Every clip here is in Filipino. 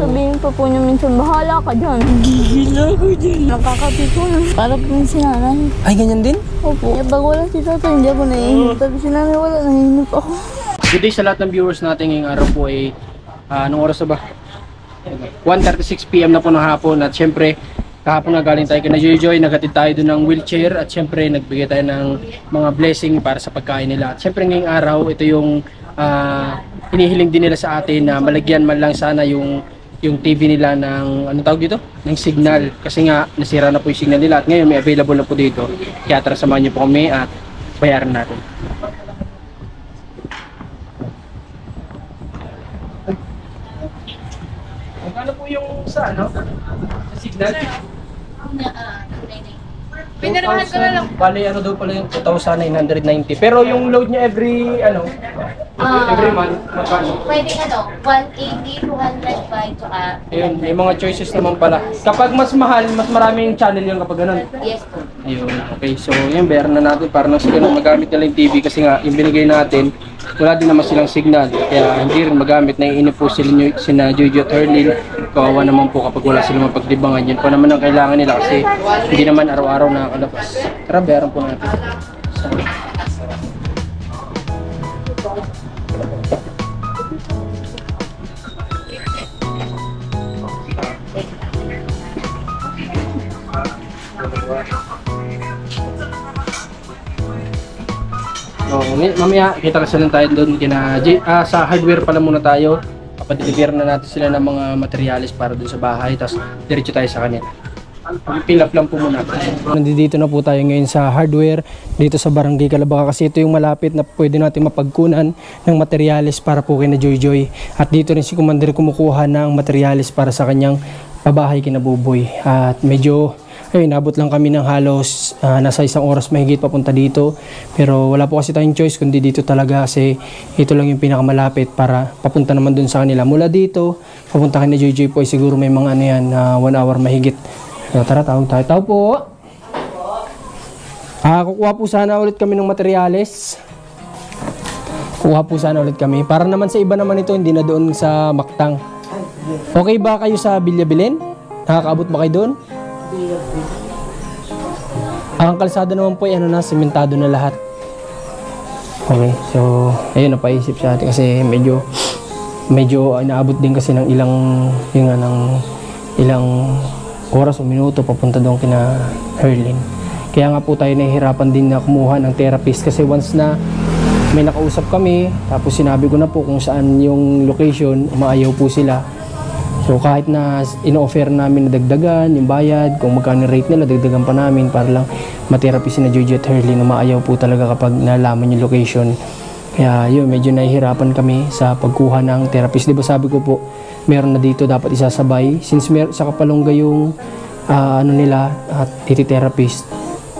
sasabihin pa po niya minsan, bahala ka dyan. Gigila ko dyan. Nakakapikon. Para po yung sinanay. Ay, ganyan din? Opo. Eh, pag wala si tatay, hindi ako naiinip. Pag sinanay wala, naiinip ako. Good day sa lahat ng viewers natin ngayong araw po ay anong oras na ba? 1:36 PM na po ng hapon at syempre kahapon na galing tayo kina Joy, naghatid tayo doon ng wheelchair at syempre nagbigay tayo ng mga blessing para sa pagkain nila. At syempre ngayong araw ito yung hinihiling din nila sa atin na malagyan man lang sana yung TV nila ng ano tawag dito? Ng signal kasi nga nasira na po yung signal nila at ngayon may available na po dito. Kaya tara samahan niyo po kami at bayaran natin. Ano po yung sa ano? Sa signal? Pinarahan ko na lang. Bali ano daw pala yung 2,990. Pero yung load niya every ano? Every month magkano? Pwede 180, 205 saka. Ayun, may mga choices naman pala. Kapag mas mahal, mas maraming channel yung kapag ganun. Yes po. Ayun, okay. So, yun, bayaran na natin para nang sila magamit nila yung TV kasi nga, yung binigay natin, wala din naman silang signal. Kaya hindi rin magamit. Naiinip po sina Jojo at Herlin. Kawawa naman po kapag wala silang mapagdibangan. Yun po naman ang kailangan nila kasi hindi naman araw-araw nakakalabas. Tara, bayaran po natin. Mamaya kita kasi lang tayo doon sa hardware pala muna tayo. Papadeliver na natin sila ng mga materials para doon sa bahay, tapos diretso tayo sa kanila. Fill up lang po muna. Nandito na po tayo ngayon sa hardware dito sa Barangay Calabaca kasi ito yung malapit na pwede natin mapagkunan ng materials para po kina Joy. At dito rin si Commander kumukuha ng materials para sa kanyang pabahay kina Buboy. At medyo nabot lang kami ng halos nasa 1 oras mahigit papunta dito. Pero wala po kasi tayong choice kundi dito talaga kasi ito lang yung pinakamalapit para papunta naman dun sa kanila. Mula dito, papunta kina Joy po ay siguro may mga ano yan, 1 hour mahigit. So, tara, tawag tayo. Tao po! Kukuha po sana ulit kami ng materyales. Kukuha po sana ulit kami. Para naman sa iba naman ito, hindi na doon sa Mactang. Okay ba kayo sa Bilyabilin? Nakakaabot ba kayo doon? Ang kalsada naman po ay sementado na lahat. Okay, so ayun, napaisip sa atin kasi medyo inaabot din kasi ng ilang oras o minuto papunta doon kina Herlin. Kaya nga po tayo nahihirapan din na kumuha ng therapist kasi once na may nakausap kami tapos sinabi ko na po kung saan yung location, umaayaw po sila. So kahit na in-offer namin na dagdagan yung bayad, kung magkano rate nila, dagdagan pa namin para lang ma-therapy si na Jojo at Herlin. Maayaw po talaga kapag nalaman yung location. Kaya yun, medyo nahihirapan kami sa pagkuha ng therapist. Diba sabi ko po, meron na dito dapat isasabay. Since sa Kapalongga yung nila at therapist.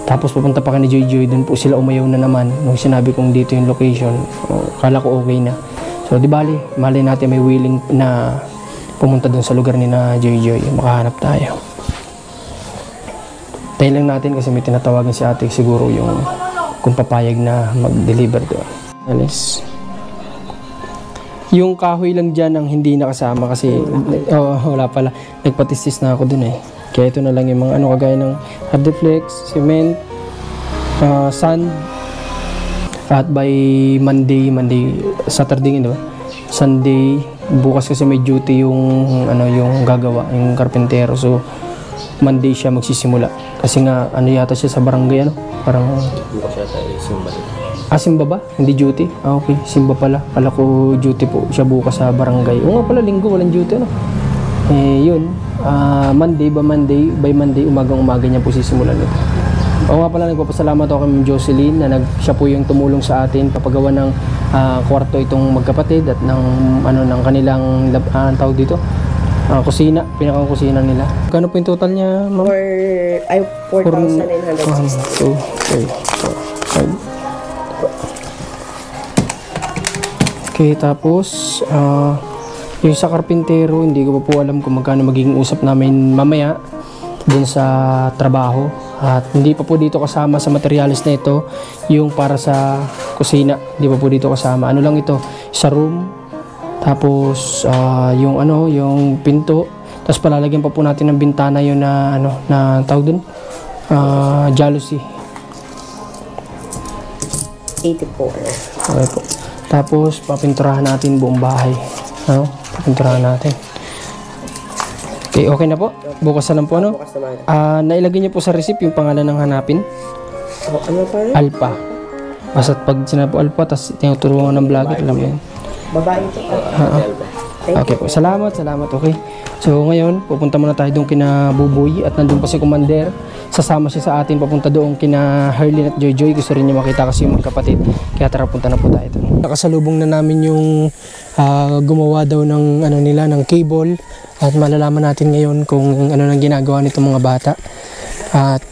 Tapos papunta pa ka ni Joy, dun po sila umayaw na naman. Nung sinabi kong dito yung location, kala ko okay na. So di bali, mali natin may willing na pumunta dun sa lugar ni na Joy, makahanap tayo. Tayo lang natin kasi may tinatawagan si ate siguro yung kung papayag na mag-deliver doon. Alis. Yung kahoy lang dyan ang hindi nakasama kasi wala pala. Nagpatistis na ako dun eh. Kaya ito na lang yung mga kagaya ng hardflex, cement, sand. At by Saturday, Sunday, bukas kasi may duty yung gagawa, yung karpentero. So Monday siya magsisimula. Kasi nga yata siya sa barangay parang bukas siya sa Simba. Simba ba? Hindi duty? Okay, Simba pala. Kala ko duty po siya bukas sa barangay. O nga pala, linggo walang duty yun. Monday, by Monday umaga niya po sisimulan ito. O nga pala, nagpapasalamat ako kay Jocelyn na siya po yung tumulong sa atin papagawa ng kwarto itong magkapatid at ng kanilang tawag dito, kusina, pinakang kusina nila. Kano po yung total niya, ma'am? 4,960. 2, 3, 4, 5. Okay, tapos yung sa karpintero, hindi ko pa po alam kung magkano magiging usap namin mamaya dun sa trabaho. At hindi pa po dito kasama sa materials na ito yung para sa kusina. Hindi pa po dito kasama. Ano lang ito? Sa room, Tapos yung yung pinto. Tapos palalagyan pa po natin ng bintana yun na na tawag dun, jalousie. 84. Okay po. Tapos papinturahan natin buong bahay. Papinturahan natin. Okay na po. Bukas na lang po, Bukas naman. Nailagay niyo po sa receipt yung pangalan ng hanapin. Ano pa rin? Alpha. Basta pag sinabi po Alpha, tapos tinuturuan ng vlogger, alam mo yun. Babae ito. Okay po. Salamat. Okay. So ngayon, pupunta muna tayo doon kina Buboy at nandun pa si Commander. Sasama siya sa atin papunta doon kina Herlin at Joy. Gusto rin niya makita kasi yung magkapatid. Kaya tara, punta na po tayo doon. Nakasalubong na namin yung gumawa daw ng nila ng cable at malalaman natin ngayon kung ano nang ginagawa nitong mga bata. At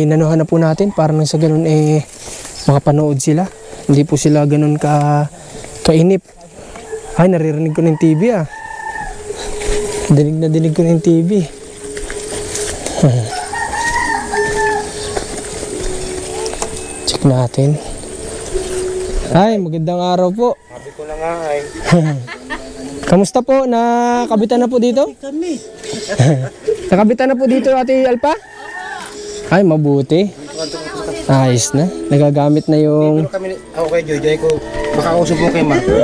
nanuhan na po natin para nang sa ganun makapanood sila. Hindi po sila ganun kainip. Ay, naririnig ko ng TV Dinig ko ng TV. Check natin. Ay, magandang araw po. Sabi ko na nga ay. Kamusta po? Nakabitan na po dito? Kami. Nakabitan na po dito, Ate Alpha? Ay, mabuti. Ayos na. Nagagamit na yung... Kami, ako kay Joy ko, makausap mo kay Marco.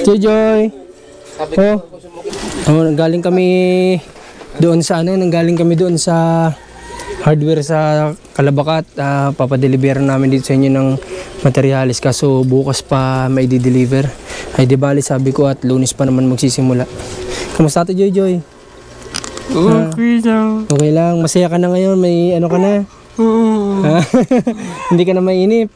Joy. Nanggaling kami doon sa hardware sa Kalabakat. Papadeliver namin dito sa inyo ng materialis, kaso bukas pa may di-deliver. Ay di bali, sabi ko at Lunes pa naman magsisimula. Kamusta Ate Joy? Okay lang. Masaya ka na ngayon? May ka na? Hindi ka na mainip?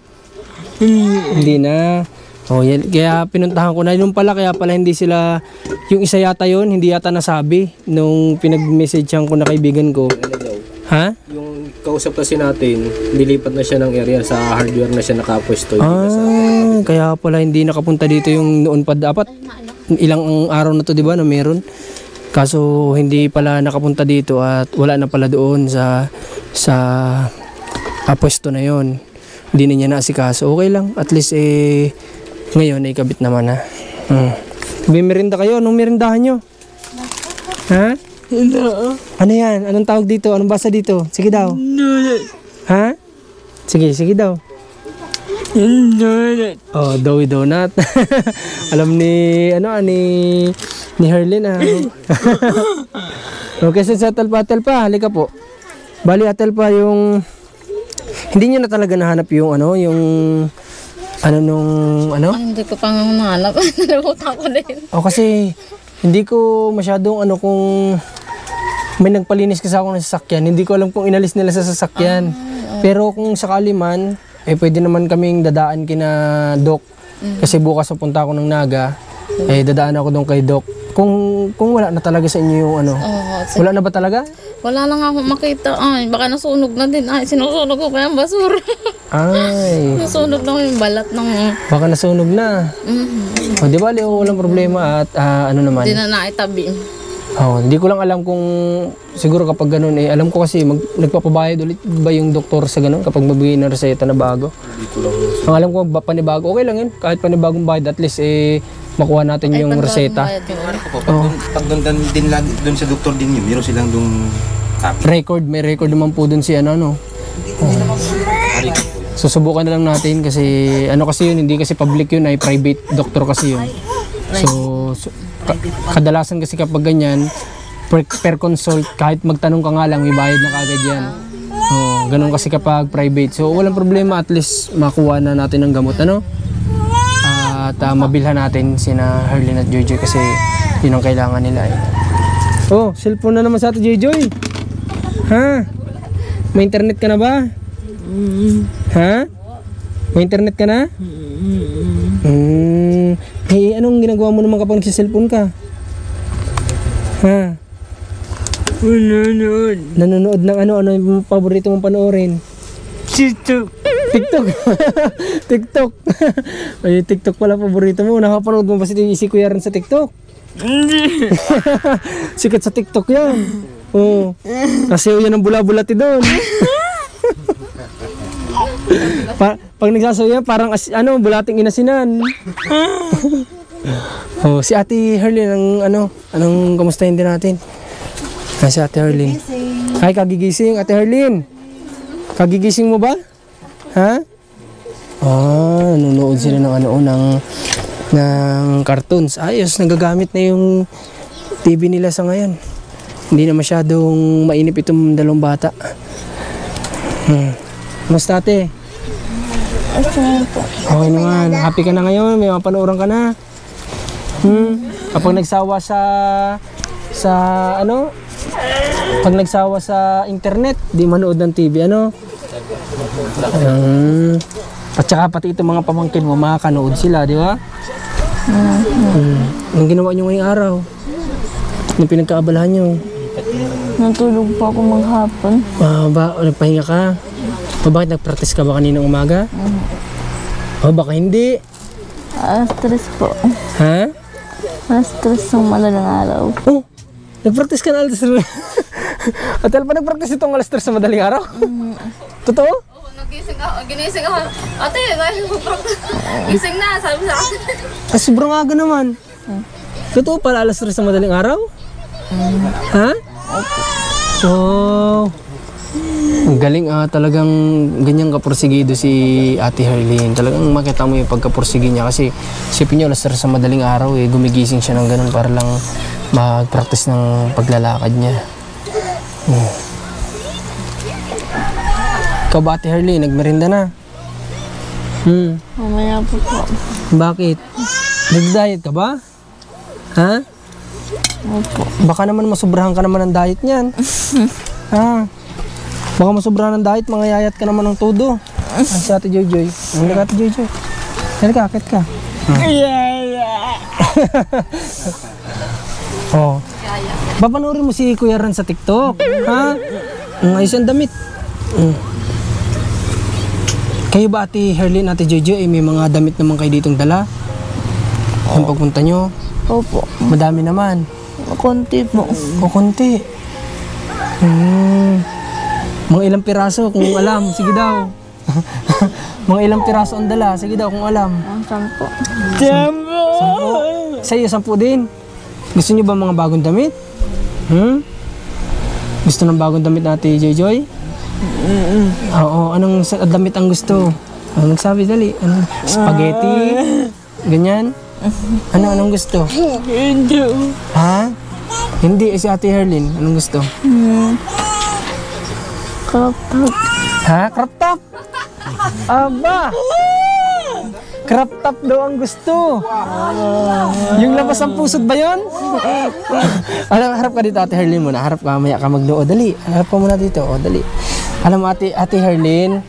Hindi na. Yan. Kaya pinuntahan ko na. Yung pala, kaya pala hindi sila, yung isa yata yun, hindi yata nasabi nung pinag-messagean ko na kaibigan ko. Ha? Yung kausap kasi natin, dilipat na siya ng area, sa hardware na siya nakapwesto. Kaya pala hindi nakapunta dito yung noon pa dapat. Ilang araw na to, di ba, na meron. Kaso hindi pala nakapunta dito at wala na pala doon sa pwesto na yon. Hindi na niya naasikaso. Okay lang, at least ngayon ay kabit naman na. Bimirinda kayo, anong merindahan nyo? Ha? Ano yan? Anong tawag dito? Anong basa dito? Sige daw. Ha? Sige daw. Doughy donut. Alam ni Herlin Okay, sa Telpa, halika po. Bali Telpa, yung hindi niya na talaga nahanap yung Hindi ko pang nahanap. Nalimutan ko din. Kasi hindi ko masyadong kung may nagpalinis kasi ako ng sasakyan, hindi ko alam kung inalis nila sa sasakyan. Pero kung sakali man, pwede naman kaming dadaan kina Doc. Kasi bukas pupunta ako ng Naga, dadaan ako doon kay Doc. Kung wala na talaga sa inyo yung wala na ba talaga? Wala lang ako makita. Ay, baka nasunog na din. Ay, sinusunog ko pa yung basura. Ay. Nasunog na yung balat ng... Baka nasunog na. Di ba, walang problema at naman. Hindi na naitabi. Hindi ko lang alam kung siguro kapag ganun alam ko kasi nagpapabayad ulit ba yung doktor sa ganun kapag mabigay ng reseta na bago. Ang alam ko panibago, okay lang yun. Kahit panibagong bayad, at least makuha natin yung reseta. Pag doon sa doktor din yun, meron silang doon may record naman po doon si Susubukan na lang natin kasi kasi yun, hindi kasi public yun, ay private doctor kasi yun. So kadalasan kasi kapag ganyan, per consult, kahit magtanong ka nga lang, may bayad na kagad yan. Ganun kasi kapag private. So walang problema, at least makuha na natin ang gamot. At mabilhan natin sina Herlin at Joy kasi yun ang kailangan nila. Cellphone na naman sa atin, Joy. Ha? May internet ka na ba? Ha? May internet ka na? Anong ginagawa mo naman kapag nagsiselfone ka? Ha? Nanonood ng ano yung paborito mong panoorin? TikTok. TikTok. Ay, TikTok pala paborito mo. Nakapanood mo ba si Kuya rin sa TikTok? Sikat sa TikTok yan. Kasi yan ang bula-bulati doon. Pag nagsasayaw yan, parang bulating inasinan. Oh, si Ate Herlin, anong kamustahin din natin? Si Ate Herlin. Ay, kagigising. Ate Herlin, kagigising mo ba? Ha? Nanonood sila ng cartoons. Ayos, nagagamit na yung TV nila sa ngayon. Hindi na masyadong mainip itong dalawang bata. Kamusta ate? Okay naman. Happy ka na ngayon? May mapanooran ka na? Kapag nagsawa pag nagsawa sa internet, di manood ng TV, At saka pati itong mga pamangkin mo, makakanood sila, di ba? Anong ginawa nyo ngayong araw? Anong pinagkaabalahan nyo? Natulog po ako maghapon. Nagpahinga ka? Bakit nag-practice ka ba kaninang umaga? Baka hindi. Stress po. Ha? Stress ng madaling araw. Oh, nag-practice ka na alas 3. Atal pa nag-practice itong alas 3 sa madaling araw? Totoo? Ginising ako. Ate, gising na, sabi sa akin. Sobrang aga naman. Totoo pala alas 3 sa madaling araw? Ha? Wow. Ang galing talagang ganyang kaporsigido si Ate Herlin. Talagang makita mo yung pagkaporsigi niya kasi isipin niyo alas 3 sa madaling araw gumigising siya ng ganun para lang mag-practice ng paglalakad niya. Ikaw ba Ate Herlin, nagmerinda na? Mamaya po po. Bakit? Nag-diet ka ba? Ha? Opo. Baka naman masobrahan ka naman ng diet niyan. Ha? Baka masobrahan ng diet, mangayayat ka naman ng todo. Si Ate Joy-Joy. Ano ka Ate Joy-Joy? Halika, akit ka. Oh. Papanoorin mo si Kuya Ran sa TikTok. Ha? Ayos ang damit. Kayo ba Ate Herlin, Ate Joy-Joy, may mga damit naman kayo ditong dala? Yung pagpunta nyo? Opo. Madami naman. Konti po. Konti. Mga ilang piraso kung alam, sige daw. Mga ilang piraso ang dala, sige daw kung alam. 10. 10? Sa iyo, 10 din. Gusto niyo ba mga bagong damit? Gusto ng bagong damit natin, Joy-Joy? Oo, anong damit ang gusto? Nagsabi dali. Spaghetti? Ganyan? Anong gusto? Hindi. Ha? Hindi, si Ate Herlin, anong gusto? Crop top. Ha? Crop top? Aba! Crop top daw ang gusto. Yung labas ang pusod ba yun? Harap ka dito Ate Herlin muna. Harap ka, maya ka magluo. Dali, harap ka muna dito. Dali. Alam mo Ate Herlin?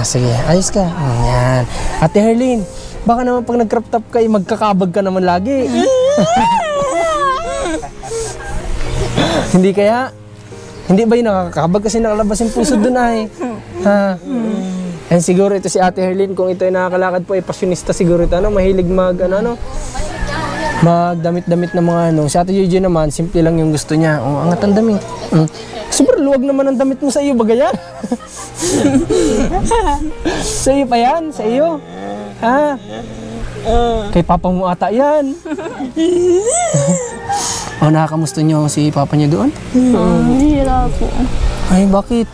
Sige. Ayos ka. Yan. Ate Herlin, baka naman pag nag-crop top ka, magkakabag ka naman lagi. Hindi kaya? Hindi ba yung nakakabag kasi nakalabas yung pusod dun ay? Ha? And siguro ito si Ate Herlin, kung ito ay nakakalakad po, ay pasyonista siguro ito, mahilig magdamit-damit na mga Si Ate Jojo naman, simple lang yung gusto niya. Angat ang damit. Super luwag naman ang damit mo sa iyo, bagayan. Sa iyo pa yan? Sa iyo? Ha? Kay papa mo ata yan. Nakakamusta niyo si papa niyo doon? Hira po. Ay, bakit?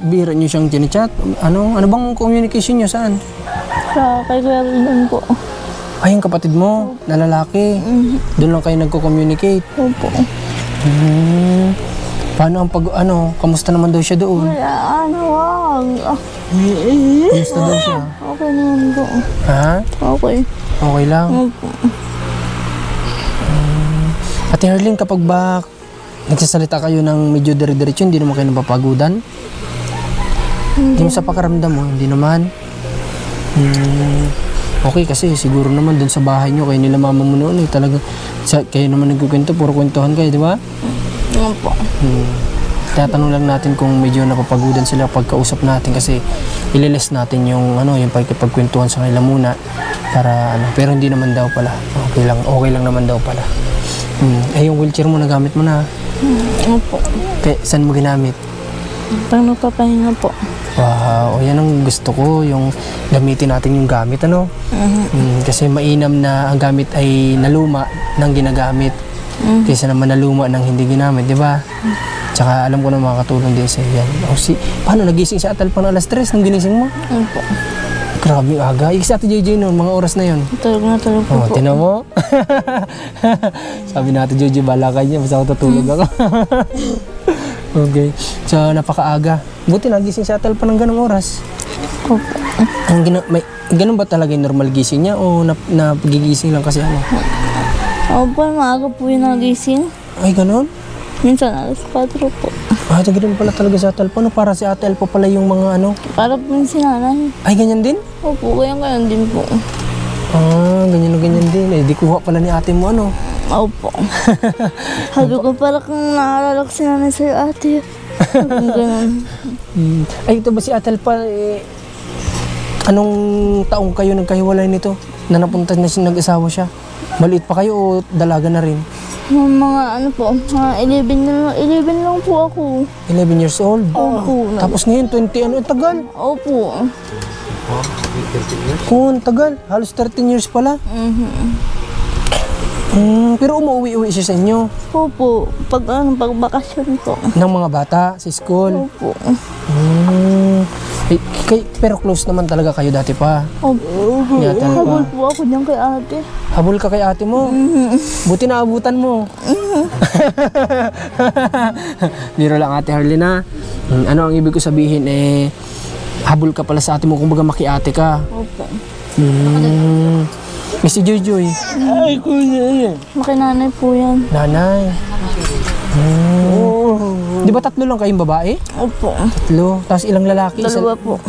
Bira niyo siyang chinachat? Ano bang communication niyo saan? Kay Kuya Rin po. Ay, yung kapatid mo, na lalaki. Doon lang kayo nagko-communicate. Opo. Paano ang kamusta naman daw siya doon? Wag. Kamusta daw siya? Okay naman po. Ha? Okay. Okay lang. Opo. Ate Herlin, kapag ba nagsasalita kayo ng medyo dire-diretso, hindi naman kayo napapagudan? Hindi mo sa pakaramdam mo, hindi naman? Okay, kasi siguro naman dun sa bahay nyo, kayo nila mama mo noon, talagang kayo naman nagkukwento, puro kwentuhan kayo, di ba? Opo. Tatanong lang natin kung medyo napapagudan sila pagkausap natin kasi ililes natin yung pagkikipagkwentuhan sa kanila muna para pero hindi naman daw pala. Okay lang naman daw pala. Yung wheelchair mo nagamit mo na. Opo. Saan mo ginamit? Pag nagpapahinga po. Wow, yan ang gusto ko, yung gamitin natin yung gamit, ano? Kasi mainam na ang gamit ay naluma ng ginagamit. Kaysa naman naluma ng hindi ginamit, di ba? Tsaka alam ko na makakatulong din sa yan. Paano nagising si Atal pa na alas 3 nung ginising mo? Opo. Grabe aga. Ikis Ate JJ noon, mga oras na yon. Tulog na tulog po Oh, po. tinan mo. Sabi natin JJ, bala ka niya, basta ako tutulog ako. Okay. So, napakaaga. Buti nagising si Atal pa ng ganong oras. Opo. Ganun ba talaga yung normal gising niya o nagigising lang kasi ano? Opo, maaga po yung nagising. Ay, ganun? Minsan alas 4 po. Ah, ganun pala talaga si Atal pa. No? Para si Atal pa pala yung mga ano. Para po yung sinanay. Ay, ganyan din? Opo, kaya din po. Ah, ganyan din. Eh, di kuha pala ni ate mo ano. Opo. Sabi ko para kung naalala ko sinanay sa'yo ate. Sabi ko ganun. Ay, ito ba si Atal pa? Anong taong kayo nagkahiwalay nito? Na napunta na siya, nag-asawa siya? Maliit pa kayo o dalaga na rin? Mga ano po, mga 11 lang po ako. 11 years old? Opo. Tapos ngayon, 20 ano, tagal. Opo. Oo, tagal. Halos 13 years pala. Pero umuwi-uwi siya sa inyo. Opo. Pag bakasyon po. Ng mga bata sa school. Opo. Pero close naman talaga kayo dati pa. Opo. Yata pa. Habol po ako dyan kay ate. Habol ka kay ate mo. Buti naabutan mo. Biro lang Ate Harlina. Ano ang ibig ko sabihin habol ka pala sa ate mo, kumbaga makiate ka. Opo. May si Joy. Ay, kuya. Makinanay po yan. Nanay. Di ba 3 lang kayong babae? Opo. 3. Tapos ilang lalaki? 2 po.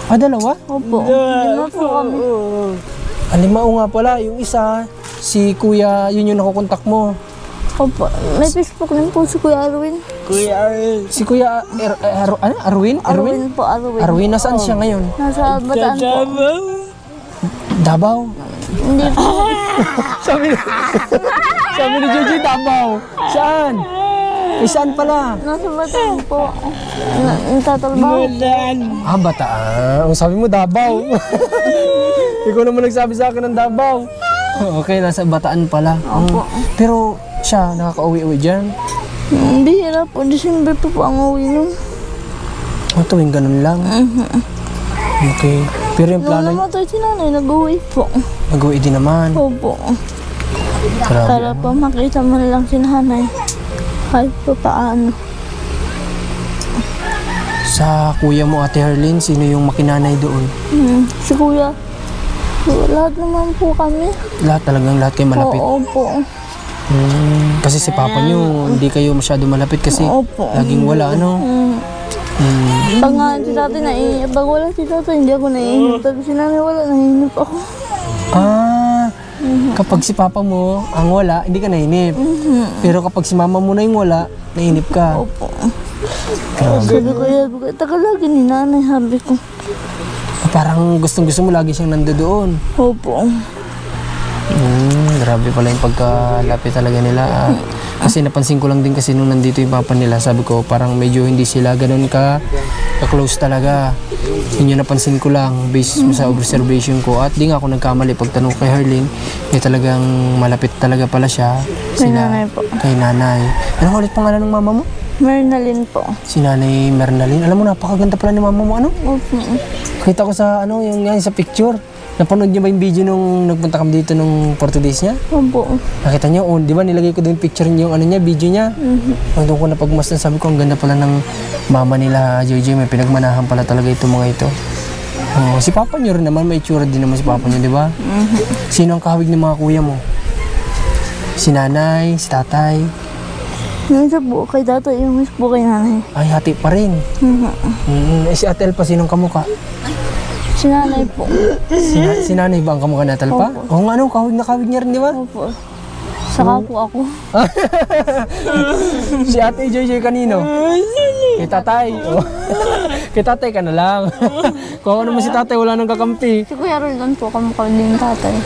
Dalawa? Opo. 5 po kami. Alimao nga pala. Yung isa, si kuya, yun yung nakukontak mo. Opo. May Facebook din po si Kuya Arwin. Si kuya, Arwin? Arwin po, Arwin. Arwin, nasaan siya ngayon? Nasa Bataan po. Davao. Hindi po. Sabi ni Jojo, Davao. Saan? Saan pala? Nasa Bataan po. Nagtatrabaho. Bataan. Sabi mo, Davao. Ikaw naman nagsabi sa akin ng Davao. Okay, nasa Bataan pala. Opo. Pero siya, nakaka-uwi-uwi dyan. Bihira po. December po ang uwi nun. Tuwing ganun lang. Okay. Pero yung Nung plano, namatay si nanay, nag-uwi po. nag-uwi din naman. Opo. Grabe. Para po makita mo lang si nanay. Kahit po paano. Sa kuya mo, Ate Harlene, sino yung makinanay doon? Si Kuya. Lahat naman po kami. Lahat kayo malapit. Opo. Kasi si papa nyo, hindi kayo masyado malapit kasi Opo. laging wala, ano? Pag nga si tatay naiinip, pag wala si tatay, hindi ako naiinip. Pag si nanay wala, naiinip ako. Kapag si papa mo ang wala, hindi ka nainip. Pero kapag si mama mo na yung wala, nainip ka. Opo. Sabi ko, tagal lagi ni nanay, sabi ko. Parang gustong-gusto mo lagi siyang nandoon. Opo. Grabe pala yung pagkalapit talaga nila. Kasi napansin ko lang din kasi nung nandito yung papa nila, sabi ko parang medyo hindi sila ganun ka-close talaga. Yun yung napansin ko lang based sa observation ko. At di nga ako nagkamali pagtanong kay Harlene, talagang malapit talaga pala siya. Kay nanay po. Kay nanay. Ano ulit pangalan ng mama mo? Mernalyn po. Si Nanay Mernalyn. Alam mo, napakaganda pala ni mama mo, ano? Opo. Kita ko sa, yung yan, sa picture. Napanood niyo ba yung video nung nagpunta kami dito nung 40 days niya? Opo. Nakita niyo, di ba nilagay ko doon yung picture niyo, video niya? Doon ko napagmasdan, sabi ko, ang ganda pala ng mama nila, Jojo. May pinagmanahan pala talaga itong mga ito. Si papa niyo rin naman, may itsura din naman si papa niyo, di ba? Sino ang kahawig ng mga kuya mo? Si nanay, si tatay? Yung isa po kay tatay, yung isa po kay nanay. Ay, hati pa rin. Si Ate Elpa, sinong kamukha? Si nanay po. Si nanay ba ang kamukha ni Ate Elpa? Oo nga, kahawig niya rin, di ba? Opo. Saka po ako. Si Ate Joy kanino? Kay tatay. Kay tatay ka na lang. Kung ano naman si tatay, wala nang kakampi. Si Kuya Roldan po, kamukha din yung tatay.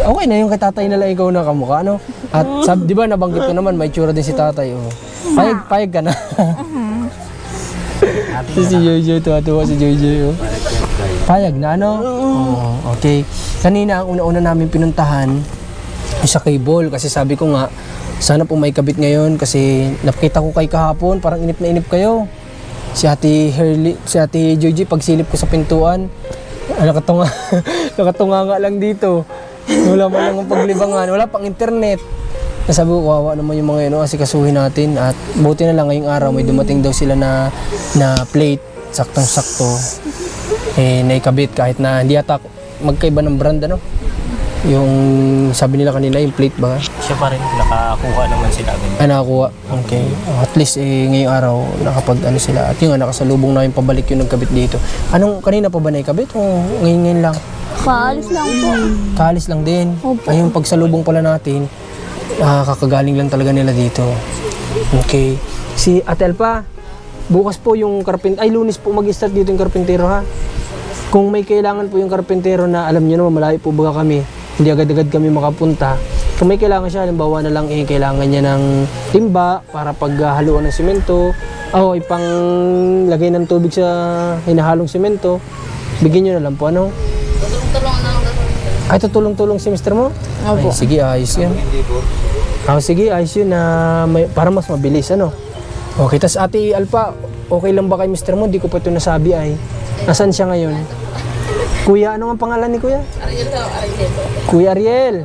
Okay na yung kay tatay nila ikaw na kamukha, no? At di ba nabanggit ko naman, may tsura din si tatay. Payag ka na. Si Jojo, tuwa-tuwa si Jojo. Oh. Payag na ano? Oo, okay. Kanina ang una-una namin pinuntahan sa cable kasi sabi ko nga sana po may kabit ngayon kasi nakita ko kay kahapon parang inip na inip kayo. Si Ate Jojo pagsilip ko sa pintuan, nakatunga nga lang dito. Wala man lang ang paglibangan, wala pang internet. Nasabi ko, kawawa naman yung mga yun, asikasuhin natin at buti na lang ngayong araw may dumating daw sila na plate, saktong-sakto. Naikabit kahit na hindi ata magkaiba ng brand ano. Yung sabi nila kanina yung plate ba? Siya pa rin, nakakuha naman sila agad. Nakakuha. Okay. At least ngayong araw nakapag ano sila. At yung nakasalubong na yung pabalik yung nagkabit dito. Anong kanina pa ba naikabit o ngayon lang? Kaalis lang po. Kaalis lang din. Opo. Ay yung pagsalubong pala natin, kakagaling lang talaga nila dito. Okay. Si Ate Alpa, bukas po yung Lunes po mag-start dito yung karpintero ha. Kung may kailangan po yung karpintero na alam niyo naman malayo po baga kami, hindi agad-agad kami makapunta. Kung may kailangan siya, halimbawa na lang kailangan niya ng timba para paghaluan ng simento, ipang lagay ng tubig sa hinahalong simento, bigyan niyo na lang po ano. Tulong-tulong na lang. Ay, tutulong-tulong si mister mo? Opo. Ay, sige, ayos yun. Sige, ayos yun na para mas mabilis ano. Okay, tas Ate Alpa, okay lang ba kay mister mo? Di ko pa ito nasabi ay. Nasaan siya ngayon? Kuya, ano ang pangalan ni Kuya? Ariel daw, Ariel. Kuya Ariel.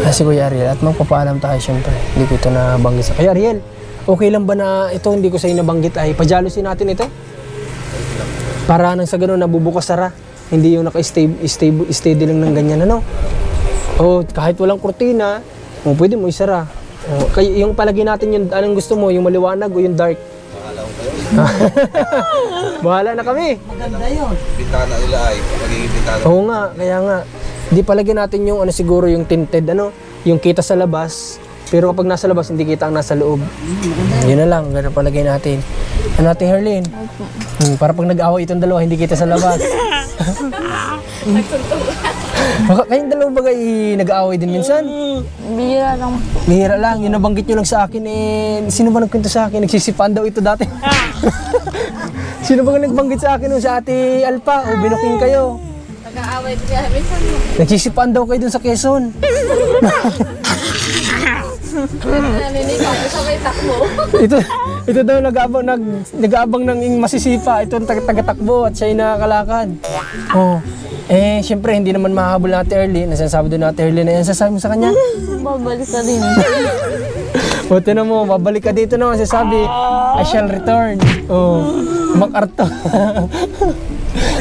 Si Kuya Ariel. At magpapaalam tayo syempre. Hindi ko ito nabanggit sa Kuya Ariel. Okay lang ba na ito hindi ko sa iyo nabanggit ay pajalosin natin ito? Para nang sa ganun nabubukas sara. Hindi yung naka-steady lang ng ganyan ano. Kahit walang kurtina, pwede mo isara. Yung palagi natin yung anong gusto mo, yung maliwanag o yung dark. Bahala na kami. Maganda yun. Bintana nila ay magiging bintana. Oo nga, kaya nga. Di palagyan natin yung siguro yung tinted yung kita sa labas. Pero kapag nasa labas hindi kita ang nasa loob. Yun na lang, ganun palagay natin. Ano natin, Herlin? Para pag nag-away itong dalawa, hindi kita sa labas. Kayong dalawa ba nag-aaway din minsan? Bihira lang po. Bihira lang, yun nabanggit nyo lang sa akin sino ba nagkwento sa akin? Nagsisipaan daw ito dati. Sino ba nagbanggit sa akin sa Ate Alpa? O binuking kayo? Nag-aaway din kaya minsan. Nagsisipaan daw kayo dun sa Quezon. Nalinigaw ko sabay takbo. Ito daw nag-aabang ng masisipa. Ito ang taga-takbo at siya'y nakakalakad. Siyempre hindi naman mahabol na Ate Erly. Nasasabi doon na Ate Erly na yan. Sasabi mo sa kanya? Babalik ka din. Buti na mo, babalik ka dito naman. Sasabi, I shall return. Makarto.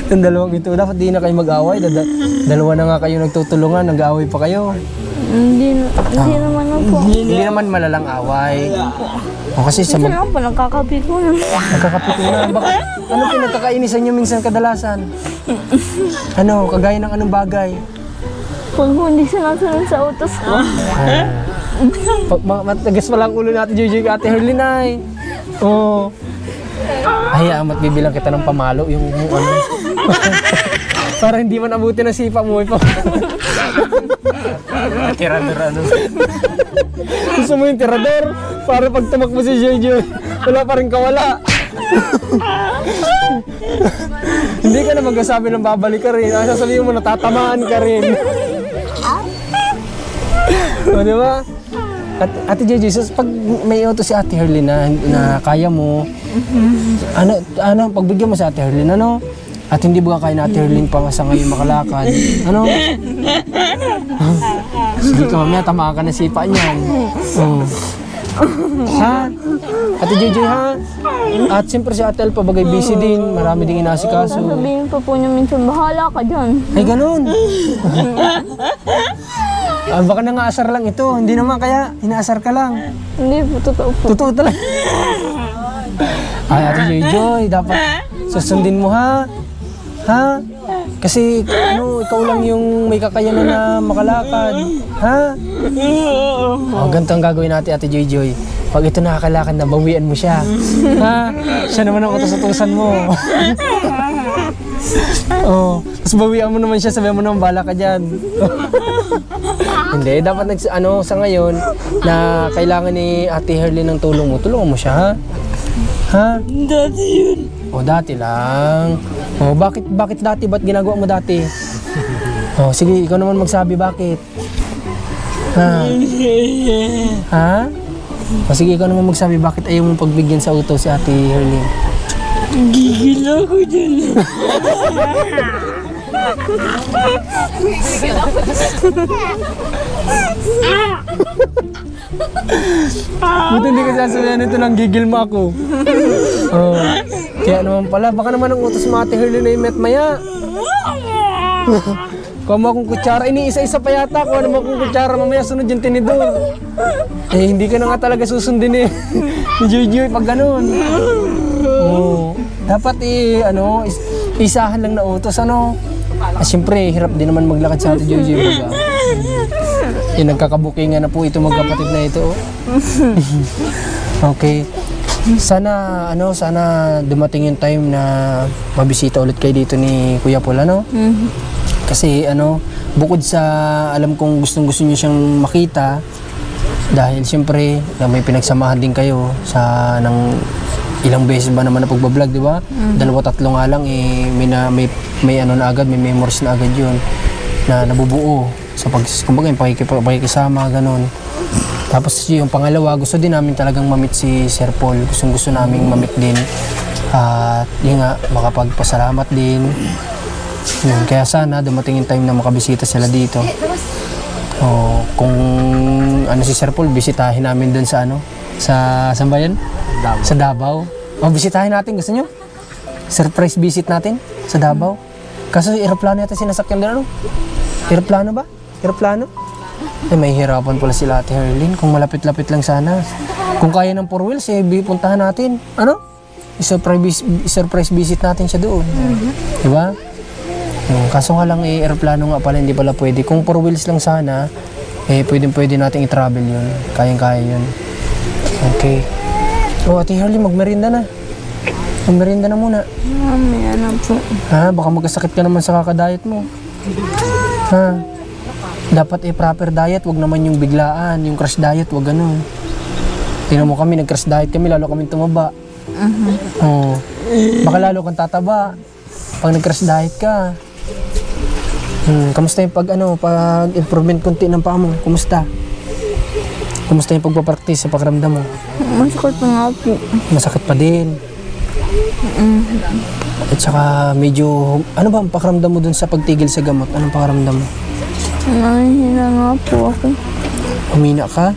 Itong dalawang ito, dapat di na kayo mag-away. Dalawa na nga kayo nagtutulungan, nag-away pa kayo. Hindi naman na po. Hindi naman malalang away. Kasi sa Minsan lang po, nagkakapiko na. Nagkakapito na. Bakit? Ano pinagkakainisan nyo minsan kadalasan? Kagaya ng anong bagay? Pag hindi sinasunod sa utos ko. Matagas pa lang ulo natin, Jojo, Ate Herlin ay. Amat bibilang kita ng pamalo, yung ano. Para hindi man abuti ng sipa mo. Tirador ano. Gusto mo yung tirador? Para pag tumakbo si Jojo, wala pa rin kawala. Hindi ka na magsasabi ng babalik ka rin. Sasabihin mo natatamaan ka rin. Di ba? Ate Jojo, pag may auto si Ate Herlin na kaya mo, pagbigyan mo si Ate Herlin, at hindi ba kaya na Ate Herlin pa sa ngayon makalakad? Sige ka mamaya, tamaan ka na sipa niyan. Ha? Ate Jojo ha? At siyempre si Ate Alpa bagay busy din, marami ding inasikaso. Sabihin pa po niya minsan, bahala ka dyan. Ay ganun. Baka nangaasar lang ito, hindi naman kaya inaasar ka lang. Hindi po, totoo po. Totoo talaga. Ay Ate Jojo, dapat susundin mo ha? Ha? Kasi ikaw lang yung may kakayanan na makalakad. Ha? Ganito ang gagawin natin Ate Joy. Pag ito nakakalakad na, bawian mo siya. Ha? Siya naman ang utos-utusan mo. Tapos bawian mo naman siya, sabihan mo naman, bala ka dyan. Hindi, dapat sa ngayon na kailangan ni Ate Herlin ng tulong mo siya ha? Ha? Dati yun. O, dati lang. O, bakit dati? Ba't ginagawa mo dati? O, sige, ikaw naman magsabi bakit. Ha? Ha? O, sige, ikaw naman magsabi bakit ayaw mong pagbigyan sa utos si Ate Herlin. Gigil ako dyan. Buti hindi ka sasabihan nito nang gigil mo ako. Oh. Kaya naman pala, baka naman ang utos mo Ate Herlin ay met maya. Kuha mo akong kutsara, isa-isa pa yata. Kuha naman akong kutsara, mamaya sunod yung tinidor. Eh, hindi ka na nga talaga susundin eh. Ni Joy pag ganun. Oh. Dapat isahan lang na utos, ano? Siyempre, hirap din naman maglakad sa Ate Joy baga. Nagkakabukingan na po ito magkapatid na ito. Okay. Sana dumating yung time na mabisita ulit kayo dito ni Kuya Paul, ano? Kasi bukod sa alam kong gustong-gusto niyo siyang makita, dahil siyempre na may pinagsamahan din kayo sa ng ilang beses ba naman na pagbablog, di ba? 2-3 nga lang may na agad, may memories na agad yun na nabubuo sa kumbaga yung pakikisama, ganun. Tapos yung pangalawa, gusto din namin talagang mamit si Sir Paul. Gusto namin mamit din. At yun nga, makapagpasalamat din. Yun, kaya sana dumating yung time na makabisita sila dito. Kung si Sir Paul, bisitahin namin dun sa saan ba yan? Davao. Sa Davao. Bisitahin natin, gusto nyo? Surprise visit natin sa Davao. Kaso aeroplano yata sinasakyan doon, ano? Aeroplano ba? Aeroplano? May hirapan pala sila Ate Herlin. Kung malapit-lapit lang sana. Kung kaya ng 4 wheels, puntahan natin. Ano? Surprise visit natin siya doon. Diba? Kaso nga lang, aeroplano nga pala, hindi pala pwede. Kung 4 wheels lang sana, pwede natin i-travel yun. Kayang-kaya yun. Okay. Ate Herlin, magmerinda na. Magmerinda na muna. Mamaya na po. Ha? Baka magkasakit ka naman sa kakadiet mo. Ha? Dapat proper diet, wag naman yung biglaan, yung crash diet, wag ganun. Tingnan mo kami, nag-crash diet kami, lalo kami tumaba. Baka lalo kang tataba pag nag-crash diet ka. Kamusta yung pag improvement konti ng paa mo? Kumusta? Kumusta yung pagpapractice sa pakiramdam mo? Masakit pa nga po. Masakit pa din. At saka medyo, ano ba ang pakiramdam mo dun sa pagtigil sa gamot? Anong pakiramdam mo? Nahihina nga po ako. Humina ka?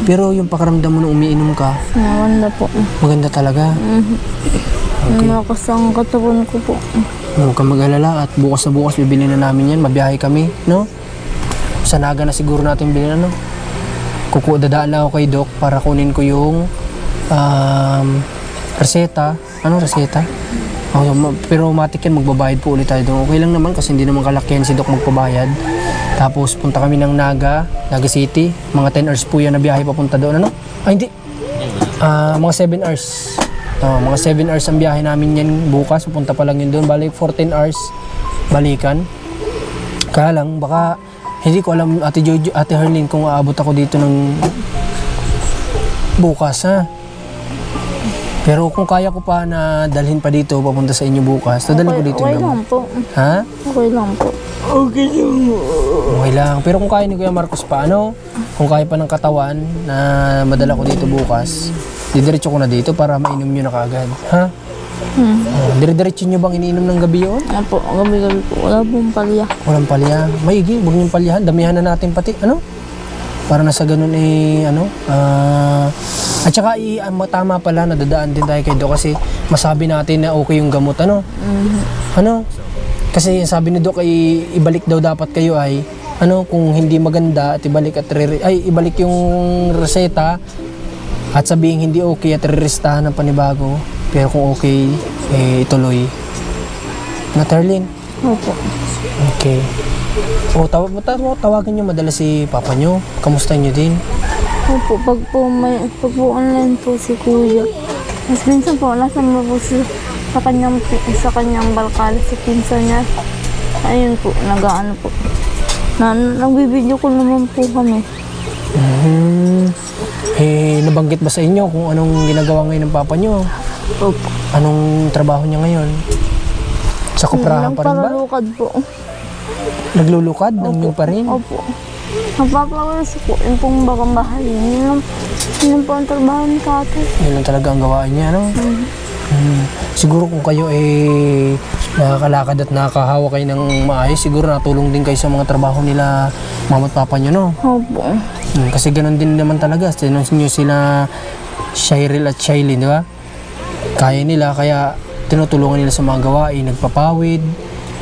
Pero yung pakiramdam mo nung umiinom ka? Maganda po. Maganda talaga? Okay. Malakas ang katawan ko po. Huwag kang mag-alala at bukas na bukas bibili na namin yan. Mabiyahe kami, no? Sa Naga na siguro natin bilhin, ano? Dadaan lang ako kay Doc para kunin ko yung reseta. Anong reseta? Pero matik yan, magbabayad po ulit tayo doon. Okay lang naman kasi hindi naman kalakihan si Doc magpabayad. Tapos punta kami ng Naga City. Mga 10 hours po yan na biyahe papunta doon. Ano? Hindi. Mga 7 hours. Mga 7 hours ang biyahe namin yan bukas. Pupunta pa lang yun doon. Balik 14 hours balikan. Kaya lang, baka hindi ko alam Ate Herlin kung aabot ako dito ng bukas, ha? Pero kung kaya ko pa na dalhin pa dito, papunta sa inyo bukas, dadalhin ko dito okay yung gamot. Lang po. Ha? Okay lang po. Okay lang. Okay lang. Pero kung kaya ni Kuya Marcos pa, kung kaya pa ng katawan na madala ko dito bukas, didiretso ko na dito para mainom nyo na kaagad. Ha? Dire-diretso nyo bang iniinom ng gabi yun? Po, gabi-gabi po. Wala pong palya. Walang palya. Maigi, huwag niyong palyahan. Damihan na natin pati. Para na sa ganun at saka tama pala, nadadaan din tayo kay Doc kasi masabi natin na okay yung gamot, kasi sabi ni Doc ay ibalik daw dapat kayo ay kung hindi maganda at ibalik yung reseta at sabihin hindi okay at re-restahan ng panibago, pero kung okay ituloy. Terlin? Opo. Okay. Tawagin nyo madalas si Papa nyo. Kamusta nyo din? Opo, pag po online po si Kuya. Mas minsan po, nasama po sa kanyang balkala, sa pinsan niya. Ayun po, nag-ano po. Nagbibideo ko naman po kami. Nabanggit ba sa inyo kung anong ginagawa ngayon ng Papa nyo? Opo. Anong trabaho niya ngayon? Sa kuprahan pa rin ba? Paralukad po. Naglulukad ng nyug pa rin? Opo. Napapawalas po yung pong bakang bahay. Yun po ang trabaho ni tatay. Yun lang talaga ang gawain niya, no? Siguro kung kayo nakakalakad at nakakahawa kayo ng maayos, siguro natulong din kayo sa mga trabaho nila mama at papa nyo, no? Opo. Kasi ganun din naman talaga. Tinanong nyo sila Shirel at Shailene, di ba? Kaya nila, kaya tinutulungan nila sa mga gawain. Nagpapawid,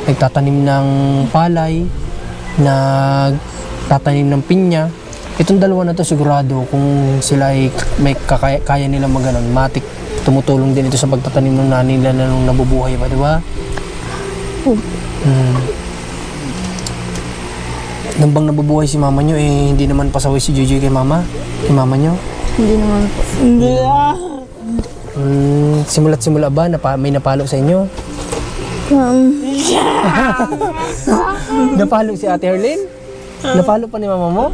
nagtatanim ng palay, nagtatanim ng pinya. Itong dalawa na to sigurado kung sila ay may kaya nila maganon, matik tumutulong din ito sa pagtatanim ng nanay nila na nung nabubuhay pa, di ba? Nang bang nabubuhay si mama nyo, hindi naman pasaway si Jojoy kay mama? Kay mama nyo? Hindi naman po. Hindi Simula't simula ba, may napalo sa inyo? Napalo si Ate Herlene? Napalo pa ni mama mo?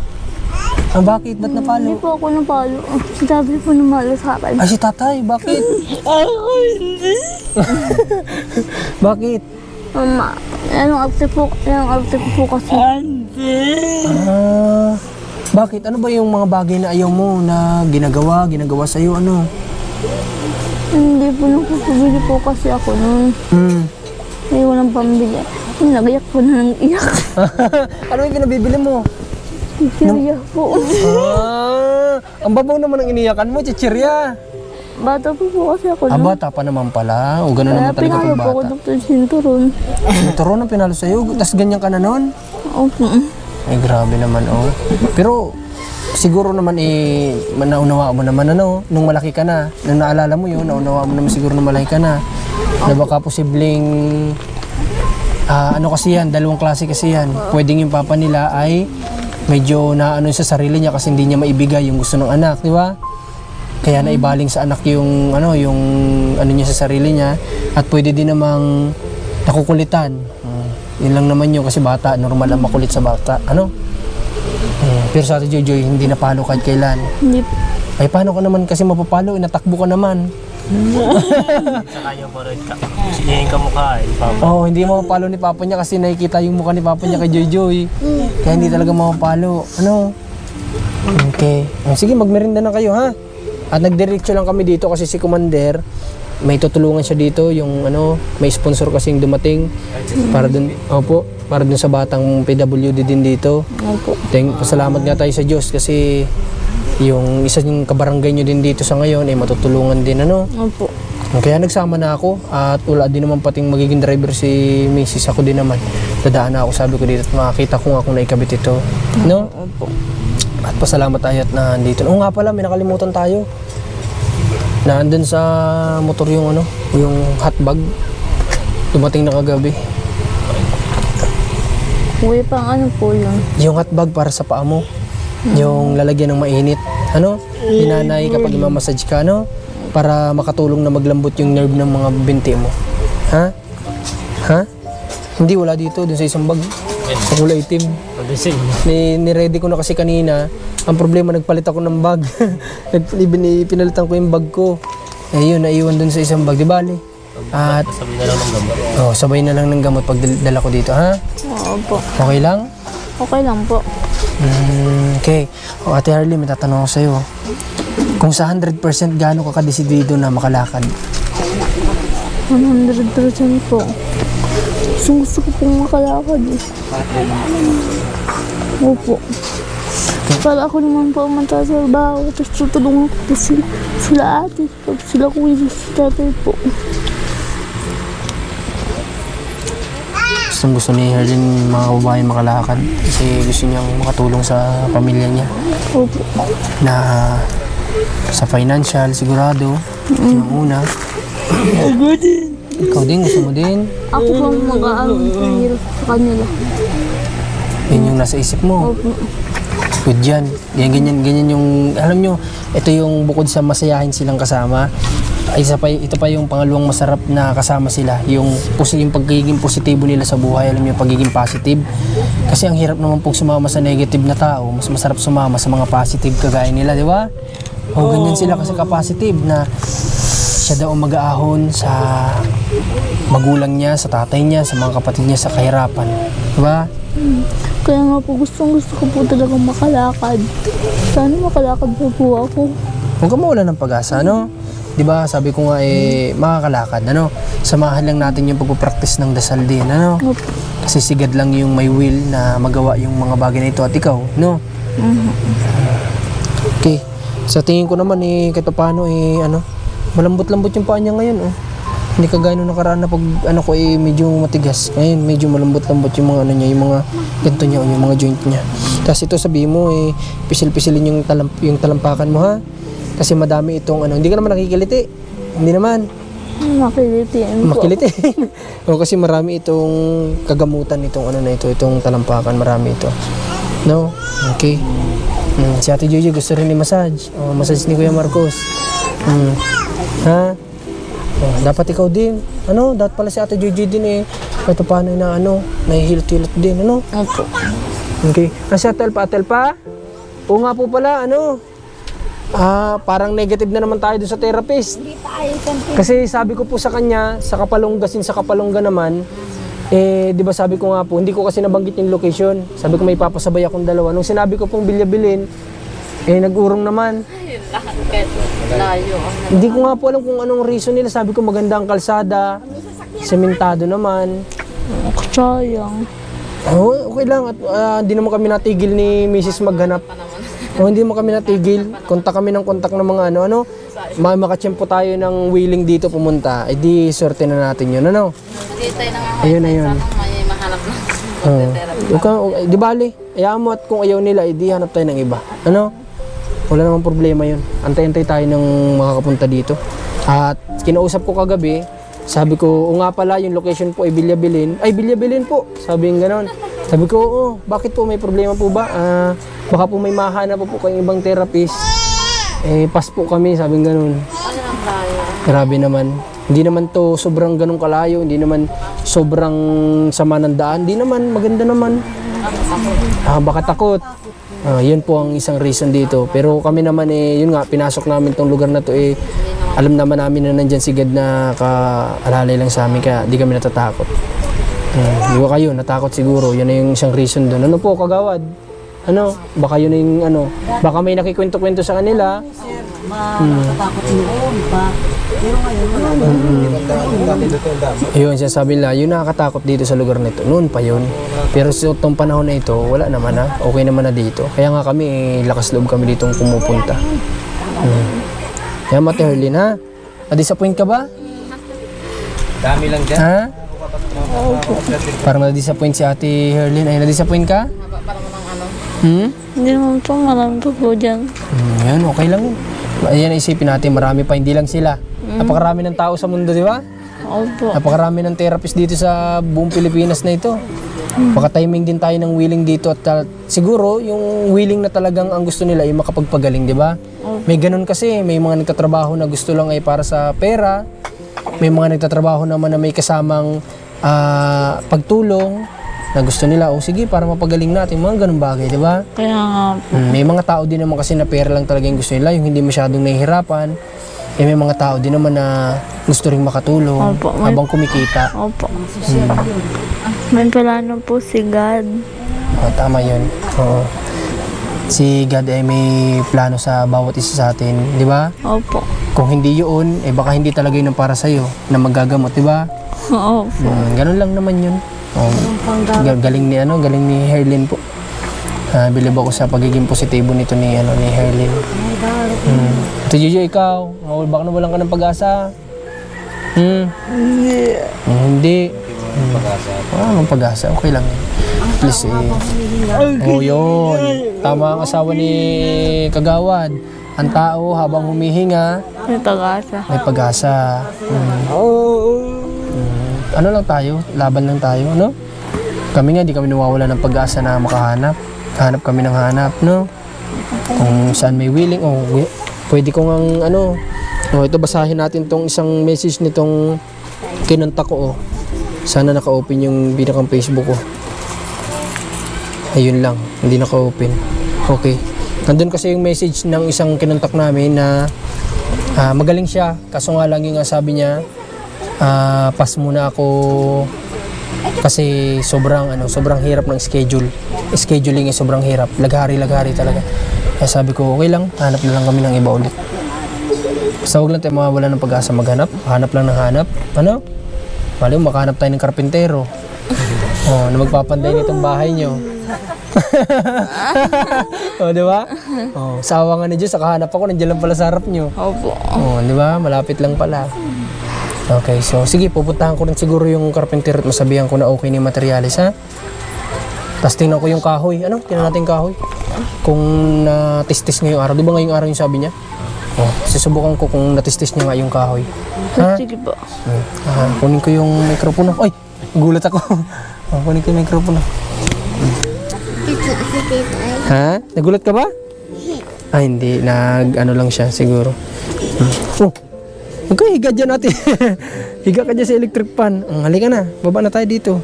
Bakit? Ba't napalo? Hindi po ako napalo. Si tatay po namalo sa akin. Ay, si tatay, bakit? Ako hindi. Bakit? Mama, anong active po kasi. Bakit? Ano ba yung mga bagay na ayaw mo na ginagawa sa'yo? Ano? Hindi po nagpapabili po kasi ako nun. Ay, walang pambili. Nagayak po na ng iyak. Ano yung pinabibili mo? Chichirya po. Ang babaw naman ang iniyakan mo, chichirya. Bata po kasi ako nun. Bata pa naman pala. O gano'n naman talaga Pinalo pag po ako bata. Dr. Sinturon. Sinturon ang pinalo sa'yo, tas ganyan ka na nun? Opo. Ay, grabe naman, oh. Pero, siguro naman, naunawa mo naman, ano, nung malaki ka na. Nung naalala mo yun, naunawa mo naman siguro nung malaki ka na. Na baka posibleng, ano kasi yan, dalawang klase kasi yan. Pwedeng yung papa nila ay medyo naano sa sarili niya kasi hindi niya maibigay yung gusto ng anak, di ba? Kaya naibaling sa anak yung ano niya sa sarili niya at pwede din namang nakukulitan. Yun lang naman yun kasi bata, normal ang makulit sa bata, ano? Pero sa Ate Jojoy, hindi napalo kahit kailan. Hindi. Ay, paano ka naman kasi mapapalo? Natakbo ka naman. Saka yung parod ka. Sige yung kamukha Papa. Oo, hindi mapapalo ni Papa niya kasi nakikita yung mukha ni Papa niya kay Jojoy. Kaya hindi talaga mapapalo. Ano? Okay. Sige, magmerinda na kayo, ha? At nagdiretso lang kami dito kasi si Commander, may tutulungan siya dito, yung may sponsor kasing dumating para dun, para dun sa batang PWD din dito. Opo. Pasalamat nga tayo sa Diyos kasi yung isa yung kabarangay nyo din dito sa ngayon ay matutulungan din, ano? Opo. Kaya nagsama na ako at wala din naman pating magiging driver si Mrs. Ako din naman. Dadaan na ako, sabi ko dito at makakita ko nga kung naikabit ito. No? Opo. At pasalamat tayo at nandito. Oo nga pala, may nakalimutan tayo. Naandun sa motor yung yung hotbag. Dumating na kagabi. Uwi pang po yun. Yung hotbag para sa paa mo. Yung lalagyan ng mainit. Hinanay kapag imamassage ka, para makatulong na maglambot yung nerve ng mga binti mo. Ha? Hindi, wala dito. Dun sa isang bag. Sa kulay itim. Ni-ready ko na kasi kanina. Ang problema, nagpalit ako ng bag. Pinalitan ko yung bag ko. Yun, naiwan dun sa isang bag. Di bali? At Sabay na lang ng gamot. sabay na lang ng gamot pag dala ko dito, ha? Opo. Okay lang? Okay lang po. Okay. Ate Harley, may tatanong ako sa'yo. Kung sa 100% gaano ka kadesidido na makalakad? 100% po. Gusto ko pong makalakad eh. Opo. Para ako naman po mataas sa trabaho, tapos tutulungan ko po sila ate, tapos sila kuya si tatay po. Gusto ni Herlin mga babae makalakad kasi gusto niyang makatulong sa pamilya niya. Opo. Na sa financial, sigurado. Yung una. Ikaw din, gusto mo din. Ako po mag-aaral sa kanila. Yun yung nasa isip mo. Opo. Good yan. Ganyan yung, alam nyo, ito yung bukod sa masayahin silang kasama, ito pa yung pangalawang masarap na kasama sila. Yung pagiging positibo nila sa buhay, alam nyo, pagiging positive. Kasi ang hirap naman pong sumama sa negative na tao, mas masarap sumama sa mga positive kagaya nila, di ba? O ganyan sila kasi ka-positive na siya daw mag-aahon sa magulang niya, sa tatay niya, sa mga kapatid niya sa kahirapan. Diba? Kaya nga po gusto ko po talaga makalakad. Sana makalakad po ako. Huwag ka mawala ng pag-asa, ano? Diba, sabi ko nga makakalakad, ano? Samahan lang natin yung pagpapractice ng dasal din, ano? Opo. Kasi sigad lang yung may will na magawa yung mga bagay na ito at ikaw, no? Okay. Sa tingin ko naman kahit paano ano, malambot-lambot yung paa niya ngayon, oh. Hindi kagaya nung nakaraan na pag ano ko medyo matigas. Ngayon medyo malambot-lambot yung mga ano niya, yung mga ganito niya, yung mga joint niya. Tapos ito sabihin mo pisil-pisilin yung talampakan mo, ha? Kasi madami itong ano, hindi ka naman nakikiliti. Hindi naman. Makilitiin po. Makilitiin. O kasi marami itong kagamutan itong ano na ito, itong talampakan, marami ito. No? Okay. Si Ate Jojo gusto rin ni massage. Massage ni Kuya Marcos. Ha? Dapat ikaw din. Ano? Dapat pala si Ate Jojo din kahit paano na ano, nahihilot-hilot din, ano? Opo. Okay. Si Ate Elpa? Oo nga po pala, ano? Parang negative na naman tayo doon sa therapist. Kasi sabi ko po sa kanya, sa Kapalongga naman, di ba sabi ko nga po, hindi ko kasi nabanggit yung location. Sabi ko may papasabay akong dalawa. Nung sinabi ko pong bilya-bilin, nag-urong naman. Layo. Hindi ko nga po alam kung anong reason nila. Sabi ko maganda ang kalsada, sementado naman. Sayang. Okay lang. At hindi naman kami natigil ni Mrs. maghanap. Hindi naman kami natigil. Kontak kami ng mga ano. Makatsyempo tayo ng willing dito pumunta. Di swerte na natin yun, ano? Ayun. May mahanap na. Di bali, ayaw mo at kung ayaw nila, di hanap tayo ng iba. Ano? Wala namang problema yun. Antay-antay tayo ng makakapunta dito. At kinausap ko kagabi, sabi ko, nga pala, yung location po ay Bilya-Bilin. Ay, Bilya-Bilin po. Sabi yung ganon. Sabi ko, bakit po, may problema po ba? Baka po may mahanap po kayong ibang therapist. Pas po kami, sabi yung ganon. Grabe naman. Hindi naman to sobrang ganong kalayo, hindi naman sobrang sama ng daan, hindi naman, maganda naman. Baka takot. Yun po ang isang reason dito. Pero kami naman yun nga, pinasok namin tong lugar na to alam naman namin na nandyan si God na kaalalay lang sa amin, kaya di kami natatakot. Di ba kayo, natakot siguro, yun na yung isang reason doon. Ano po, kagawad? Ano, baka yun yung ano, baka may nakikwento-kwento sa kanila. Yun, siya sabi nila, yun nakakatakot dito sa lugar nito. Noon pa yun. Pero sa itong panahon na ito, wala naman okay naman na dito. Kaya nga kami, lakas loob kami dito pumupunta. Kaya Mate Herlin, ha? Na-disappoint ka ba? Dami lang dyan. Ha? Parang na-disappoint si Ate Herlin. Ay, na-disappoint ka? Hindi naman po, marami po dyan. Yan, okay lang yun. Ayan, isipin natin, marami pa, hindi lang sila. Napakarami ng tao sa mundo, di ba? Opo. Napakarami ng therapist dito sa buong Pilipinas na ito. Baka-timing din tayo ng willing dito at siguro yung willing na talagang ang gusto nila ay makapagpagaling, di ba? May ganun kasi, may mga nagtatrabaho na gusto lang ay para sa pera. May mga nagtatrabaho naman na may kasamang pagtulong na gusto nila, sige, para mapagaling natin, mga ganun bagay, di ba? Kaya nga po. May mga tao din naman kasi na pera lang talaga yung gusto nila, yung hindi masyadong nahihirapan. May mga tao din naman na gusto ring makatulong habang kumikita. Opo. May plano po si God. Tama yun. Oo. Si God ay may plano sa bawat isa sa atin, di ba? Opo. Kung hindi yun, baka hindi talaga yun ang para sa'yo na magagamot, di ba? Opo. Ganun lang naman yun. Galing ni Herlin po. Bilib ako sa pagiging positibo nito ni Herlin. Ito Jojo, ikaw, baka nawalan ka ng pag-asa. Hindi. Ng pag-asa, okay lang. Please yun. Tama ang asawa ni Kagawad. Ang tao habang humihinga, May pag-asa. may pag-asa. Ano lang tayo, laban lang tayo, no? Kami nga, di kami nawawala ng pag-asa na makahanap. Hanap kami ng hanap, no? Kung saan may willing, pwede ko ngang, ito basahin natin tong isang message nitong kinontak ko, Sana naka-open yung binakang Facebook ko. Ayun lang, hindi naka-open. Okay. Nandun kasi yung message ng isang kinontak namin na Magaling siya, kaso nga lang yung sabi niya, pass muna ako kasi sobrang hirap ng scheduling is sobrang hirap, laghari talaga. Kaya sabi ko okay lang, hanap na lang kami ng iba ulit. Basta huwag lang tayo mawawala ng pag-asa maghanap, hanap lang ng hanap, mali mo makahanap tayo ng karpintero na magpapanday nitong bahay nyo. Di ba? Sa awa nga ni Diyos, nakahanap ako, nandiyan lang pala sa harap nyo. Opo. Di ba? Malapit lang pala. Okay, so sige, pupuntahan ko rin siguro yung carpenter at masabihan ko na okay na yung materialis, ha? Tapos tingnan ko yung kahoy. Tingnan natin yung kahoy. Kung natistis ngayong araw. Di ba ngayong araw yung sabi niya? Susubukan ko kung natistis niya nga yung kahoy. Ha? Sige po. Kunin ko yung mikropono. Ay! Gulat ako. Kunin ko yung mikropono. Ha? Nagulat ka ba? Ay, hindi. Lang siya siguro. Okay, higa dyan natin. Higa ka dyan sa electric pan. Halika na. Baba na tayo dito.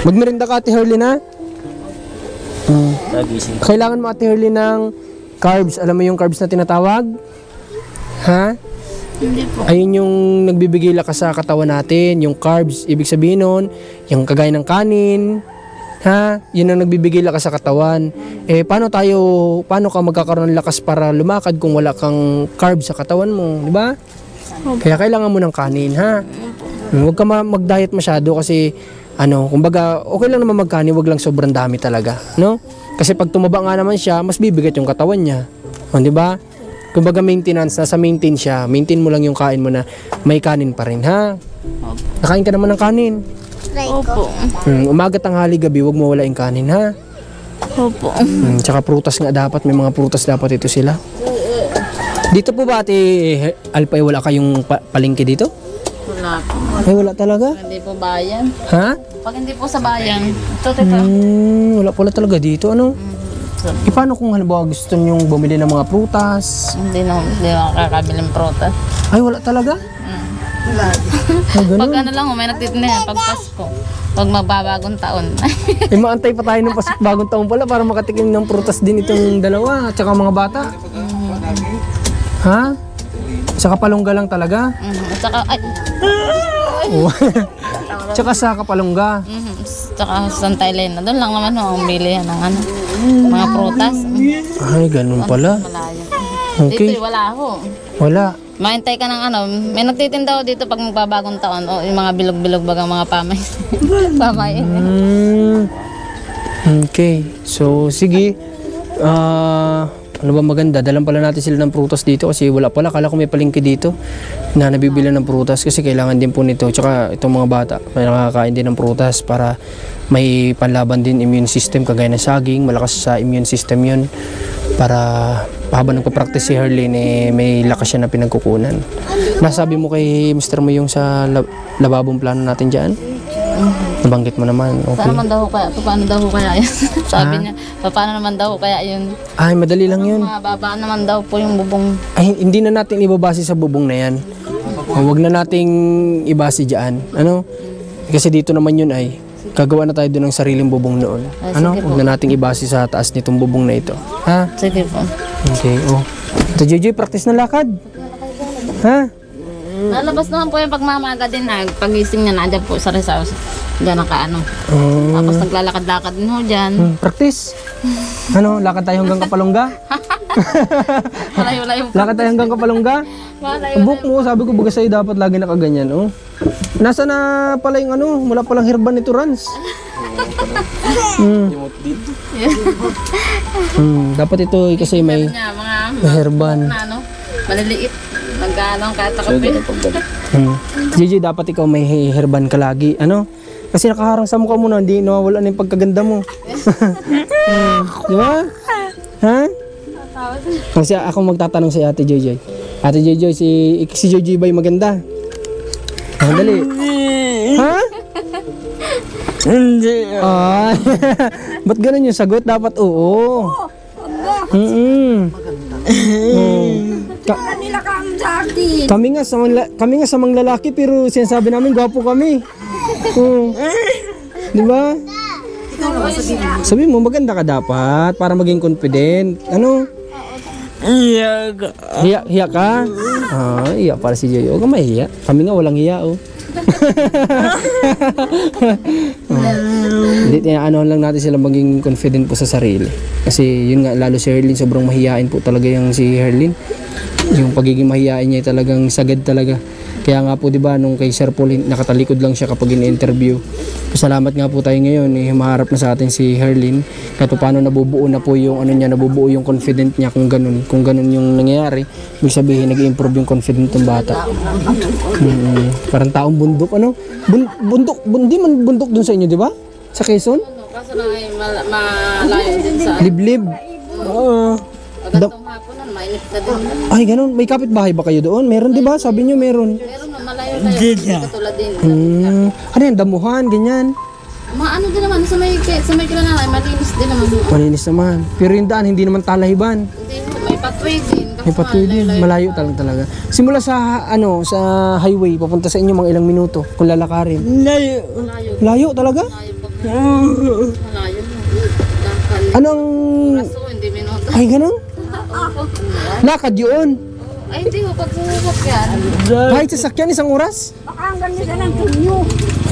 Magmerinda ka, Ate Herlin, ha? Kailangan mo, Ate Herlin, ng carbs. Alam mo yung carbs na tinatawag? Ha? Hindi po. Ayun yung nagbibigay lakas sa katawan natin. Yung carbs, ibig sabihin nun, yung kagaya ng kanin. Ha? Yun ang nagbibigay lakas sa katawan. Paano ka magkakaroon ng lakas para lumakad kung wala kang carbs sa katawan mo? Di ba? Kaya kailangan mo ng kanin, ha? Huwag ka mag-diet masyado kasi kumbaga, okay lang naman magkanin, wag lang sobrang dami talaga, no? Kasi pag tumaba nga naman siya, mas bibigat yung katawan niya. Di ba? Kumbaga maintenance, nasa maintain siya. Maintain mo lang yung kain mo na may kanin pa rin, ha? Nakain ka naman ng kanin. Opo. Umaga, tanghali, gabi, wag mo wala yung kanin, ha? Opo. Tsaka prutas nga dapat, may mga prutas dapat ito sila. Dito po ba, Ate Alpay, wala kayong palengke dito? Wala po. Ay, wala talaga? Hindi po bayan. Ha? Pag hindi po sa bayan, ito. Wala talaga dito, paano kung halimbawa gusto nyong bumili ng mga prutas? Hindi na kakabiling prutas. Ay, wala talaga? Ay, ganun. Pag lang, may nagtitinda pag Pasko. Pag magbabagong taon. Maantay pa tayo ng bagong taon pala para makatikim ng prutas din itong dalawa at saka mga bata. Ha? Sa Kapalongga lang talaga? At saka, Tsaka sa Kapalongga. Tsaka sa Santa Elena. Doon lang naman ang bilihan ng mga prutas. Ay, ganun pala. Malayo. Okay. Dito wala ho. Wala. Mahintay ka ng may nagtitinda ho dito pag magbabagong taon. O yung mga bilog-bilog bagang mga pamay. Pamay. Okay. So, sige. Ano ba maganda? Dalan pala natin sila ng prutas dito kasi wala pala. Kala ko may palengke dito na nabibili ng prutas kasi kailangan din po nito. Tsaka itong mga bata, may nakakain din ng prutas para may panlaban din immune system kagaya ng saging. Malakas sa immune system yun para habang nagpa-practice si Herlin may lakas siya na pinagkukunan. Nasabi mo kay Mr. mo yung sa lababong plano natin dyan? Nabanggit mo naman, okay. Paano daw ho kaya yun? Sabi niya, paano naman daw ho kaya yun? Ay, madali lang yun. Mababa naman daw po yung bubong. Ay, hindi na natin ibabase sa bubong na yan. Huwag na nating ibase dyan. Kasi dito naman yun ay, gagawa na tayo doon ng sariling bubong noon. Huwag na nating ibase sa taas nitong bubong na ito. Ha? Sige po. Okay, Ito, JJ, practice na lakad. Ha? Lalabas naman po yung pagmamaga din pagising niya nandiyan po sa resource. Diyan Tapos naglalakad-lakad din ho dyan. Practice. Lakad tayo hanggang Kapalongga? Malayo-layo po. Lakad tayo hanggang Kapalongga? Book mo, sabi ko baga sa'yo dapat lagi nakaganyan, Nasa na pala yung wala palang hirban nito, Rans. Dapat ito kasi may herban. Maliliit. Naggalong kahit takapin. JJ, dapat ikaw may herban ka lagi. Kasi nakaharang sa mukha mo na, hindi nawawala na yung pagkaganda mo. Di ba? Ha? Kasi ako magtatanong si Ate JJ. Ate JJ, si JJ ba yung maganda? Dali. Ha? Hindi. Ba't ganun yung sagot? Dapat oo. Kami nga sa mga lalaki pero sinasabi namin gwapo kami. Di ba? Sabi mo maganda ka dapat para maging confident. Hiya ka? Hiya para si Joy. Huwag ka mahiya. Kami nga walang hiya, oh. Hindi, ano lang natin sila maging confident po sa sarili. Kasi yun nga, lalo si Herlin, sobrang mahiyain po talaga yung si Herlin. Yung pagiging mahiyain niya talagang sagad talaga. Kaya nga po, di ba, nung kay Sir Paul, nakatalikod lang siya kapag in-interview. Salamat nga po tayo ngayon, maharap na sa atin si Herlin. Kahit paano nabubuo na po yung ano niya, nabubuo yung confident niya kung ganun yung nangyayari. Ibig sabihin, nag-improve yung confident ng bata. Parang taong bundok, ano? Hindi man bundok dun sa inyo, di ba? Sa Quezon? Kaso lang ay malayo din sa Liblib. Oo. Pagkatong hapon nun, mainit na din. Ay, ganun. May kapitbahay ba kayo doon? Meron, di ba? Sabi niyo meron. Meron na malayo-layo. Hindi katulad din. Ano yan? Damuhan, ganyan. Mga ano din naman, sa may kilala ay malinis din naman. Malinis naman. Pero yung daan, hindi naman talahiban. Hindi mo, may pathway din. May patuloy din. Malayo talaga. Simula sa, sa highway, papunta sa inyo mga ilang minuto kung lalakarin. Layo talaga? Malayo. Anong... Kaso, hindi minuto. Ay, ganun? Lakad yun. Ay, hindi mo, pag sumubok yan. Kahit sasakyan, isang oras? Ay,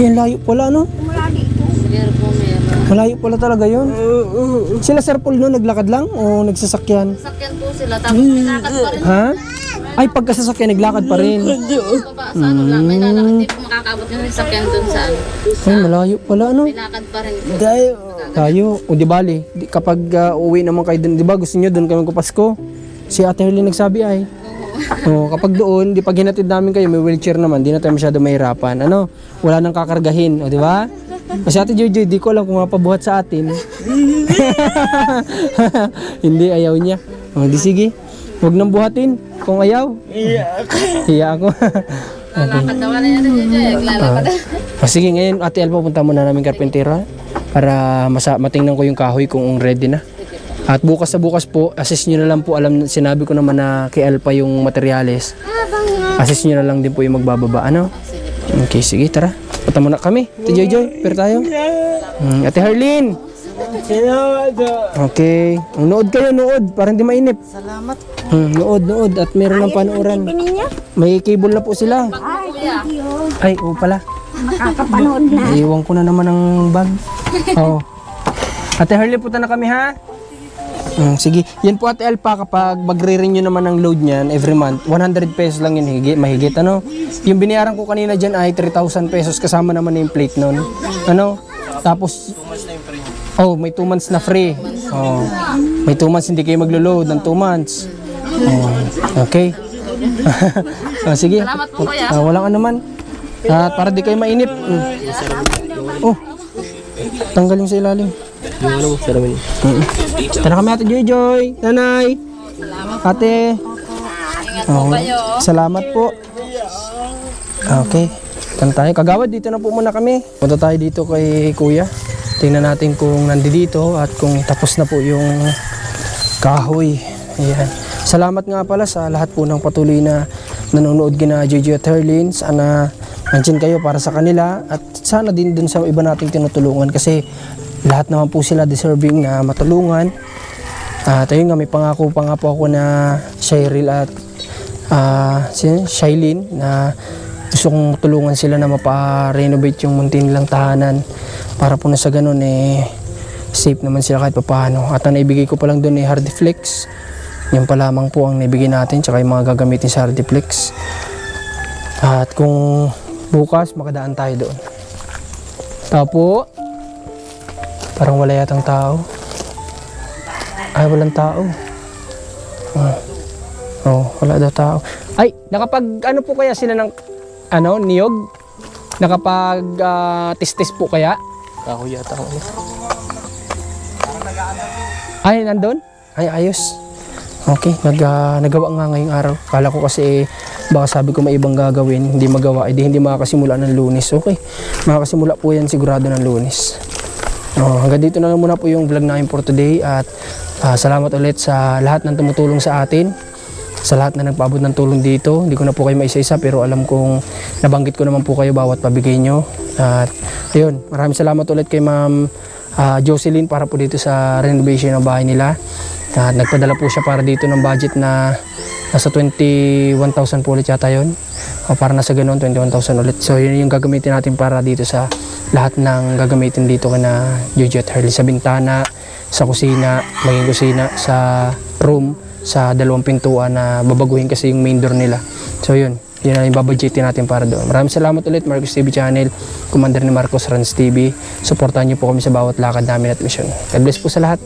ang layo pala, no? Meron po, meron. Malayo pala talaga yun. Sila Sir Paul no, naglakad lang o nagsasakyan? Sakyan po sila, tapos may lakad pa rin. Ha? Ay, pagkasasakyan, naglakad pa rin. Baba, sa ano lang, may lalakad. Hindi po makakabot yung sakyan dun sa ano. Ay, malayo pala, no? May lakad pa rin po. Tayo, o di bali, kapag uwi naman kayo dun, di ba gusto nyo dun kayo magpapasko? Si Ate Herlin nagsabi ay. Kapag doon, di pag hinatid namin kayo, may wheelchair naman, di na tayo masyado mahirapan. Ano? Wala nang kakargahin, o di ba? Kasi Ate Joy, di ko alam kung mapabuhat sa atin. Hindi, ayaw niya. Di sige, huwag nang buhatin kung ayaw. Iya ako. Lalakad na wala yan din dyan, lalakad. Sige, ngayon Ate El, pupunta muna namin karpentera para matingnan ko yung kahoy kung ready na. At bukas po, assess nyo na lang po, sinabi ko naman na kay Alpa yung materyales. Assess nyo na lang din po yung magbababa, ano? Okay, sige, tara. Punta muna kami. Ate Joy, pero tayo. Ate Herlin. Okay. Nood kayo, para hindi mainip. Salamat. Nood. At meron ng panuoran. May cable na po sila. Ay, oo pala. Makakapanood na. Iwan ko na naman ang bag. Oo. Ate Herlin, punta na kami, ha? Sige. Yan po Ate Alpa, kapag magre-renew naman ng load niyan every month, 100 pesos lang yun, mahigit, ano? Yung binayaran ko kanina dyan ay 3,000 pesos kasama naman yung plate nun. Ano? Tapos, may 2 months na free. May 2 months hindi kayo maglo-load ng 2 months. Okay. Sige. Salamat po, kuya. Walang ano man. At para di kayo mainip. Tanggal yung sa ilalim. Yung ano, salamin. Tara kami Ate Joy, Nanay. Ate. Ingat po kayo. Salamat po. Okay. Tan tayo. Kagawad, dito na po muna kami. Punta tayo dito kay Kuya. Tingnan natin kung nandito at kung tapos na po yung kahoy. Ayan. Salamat nga pala sa lahat po ng patuloy na nanonood kina Jojo at Herlin. Sana nandiyan kayo para sa kanila at sana din dun sa iba nating tinutulungan kasi lahat naman po sila deserving na matulungan. At ayun nga, may pangako pa nga po ako na Cheryl at Shailene na gusto kong tulungan sila na mapa-renovate yung munti nilang tahanan para po na sa ganun safe naman sila kahit papaano. At ang naibigay ko pa lang doon Hardiflex. Yan pa lamang po ang naibigay natin tsaka yung mga gagamitin sa Hardiflex. At kung bukas makadaan tayo doon. Tapo. Parang wala yatang tao. Ay, walang tao. Wala daw tao. Ay, nakapag po kaya sila ng niyog? Nakapag tis-tis po kaya? Kahoy yata ako. Ay, nandun? Ay, ayos. Okay, nagawa nga ngayong araw. Kala ko kasi baka sabi ko may ibang gagawin, hindi magawa, hindi makakasimula ng Lunes. Okay, makakasimula po yan sigurado ng Lunes. Hanggang dito na lang muna po yung vlog namin for today at salamat ulit sa lahat ng tumutulong sa atin, sa lahat na nagpaabot ng tulong dito. Hindi ko na po kayo maisa-isa pero alam kong nabanggit ko naman po kayo bawat pabigay nyo. At ayun, maraming salamat ulit kay Ma'am Jocelyn para po dito sa renovation ng bahay nila. At nagpadala po siya para dito ng budget na nasa 21,000 po ulit yata yun. O para nasa ganun, 21,000 ulit. So yun yung gagamitin natin para dito sa lahat ng gagamitin dito kina Jojo at Harley. Sa bintana, sa kusina, maging kusina, sa room, sa dalawang pintuan na babaguhin kasi yung main door nila. So yun na yung babudgetin natin para doon. Maraming salamat ulit, Marcos TV Channel, Commander ni Marcos Rans TV. Supportahan niyo po kami sa bawat lakad namin at mission. God bless po sa lahat.